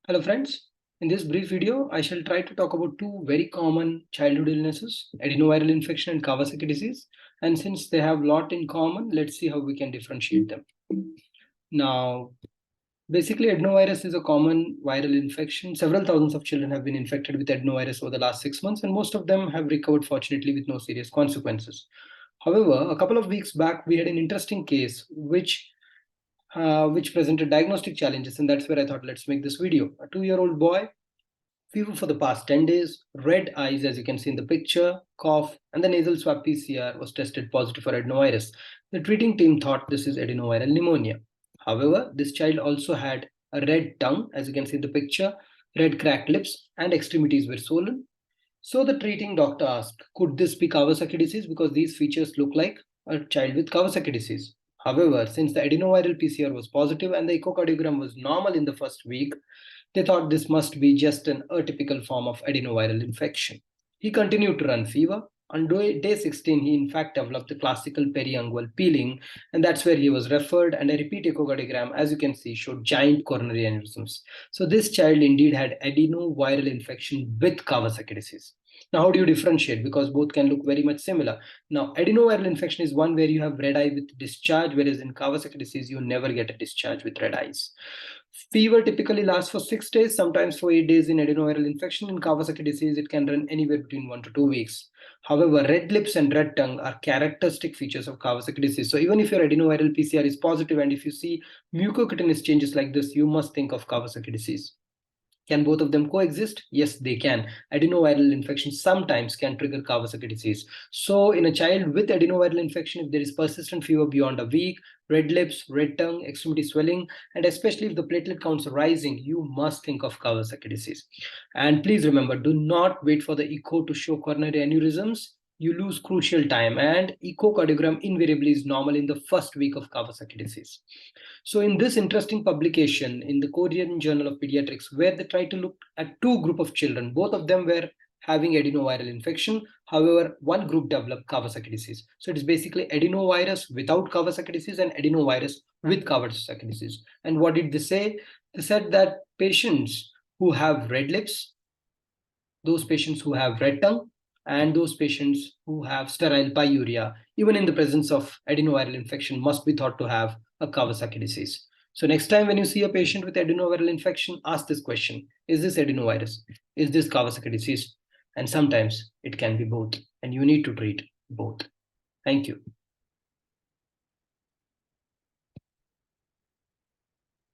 Hello friends, in this brief video, I shall try to talk about two very common childhood illnesses, adenoviral infection and Kawasaki disease. And since they have a lot in common, let's see how we can differentiate them. Now, basically adenovirus is a common viral infection. Several thousands of children have been infected with adenovirus over the last 6 months, and most of them have recovered fortunately with no serious consequences. However, a couple of weeks back, we had an interesting case which presented diagnostic challenges, and that's where I thought let's make this video. A 2-year-old boy, fever for the past 10 days, red eyes as you can see in the picture, cough, and the nasal swab PCR was tested positive for adenovirus. The treating team thought this is adenoviral pneumonia. However, this child also had a red tongue as you can see in the picture, red cracked lips, and extremities were swollen. So the treating doctor asked, could this be Kawasaki disease because these features look like a child with Kawasaki disease? However, since the adenoviral PCR was positive and the echocardiogram was normal in the first week, they thought this must be just an atypical form of adenoviral infection. He continued to run fever. On day 16, he in fact developed the classical periungual peeling, and that's where he was referred. And a repeat echocardiogram, as you can see, showed giant coronary aneurysms. So this child indeed had adenoviral infection with Kawasaki disease. Now, how do you differentiate? Because both can look very much similar. Now, adenoviral infection is one where you have red eye with discharge, whereas in Kawasaki disease, you never get a discharge with red eyes. Fever typically lasts for 6 days, sometimes for 8 days in adenoviral infection. In Kawasaki disease, it can run anywhere between 1 to 2 weeks. However, red lips and red tongue are characteristic features of Kawasaki disease. So even if your adenoviral PCR is positive and if you see mucocutaneous changes like this, you must think of Kawasaki disease. Can both of them coexist? Yes, they can. Adenoviral infection sometimes can trigger Kawasaki disease. So in a child with adenoviral infection, if there is persistent fever beyond a week, red lips, red tongue, extremity swelling, and especially if the platelet counts are rising, you must think of Kawasaki disease. And please remember, do not wait for the echo to show coronary aneurysms. You lose crucial time, and echocardiogram invariably is normal in the first week of Kawasaki disease. So in this interesting publication in the Korean Journal of Pediatrics, where they tried to look at two groups of children, both of them were having adenoviral infection. However, one group developed Kawasaki disease. So it is basically adenovirus without Kawasaki disease and adenovirus with Kawasaki disease. And what did they say? They said that patients who have red lips, those patients who have red tongue, and those patients who have sterile pyuria, even in the presence of adenoviral infection, must be thought to have a Kawasaki disease. So next time when you see a patient with adenoviral infection, ask this question: is this adenovirus? Is this Kawasaki disease? And sometimes it can be both, and you need to treat both. Thank you.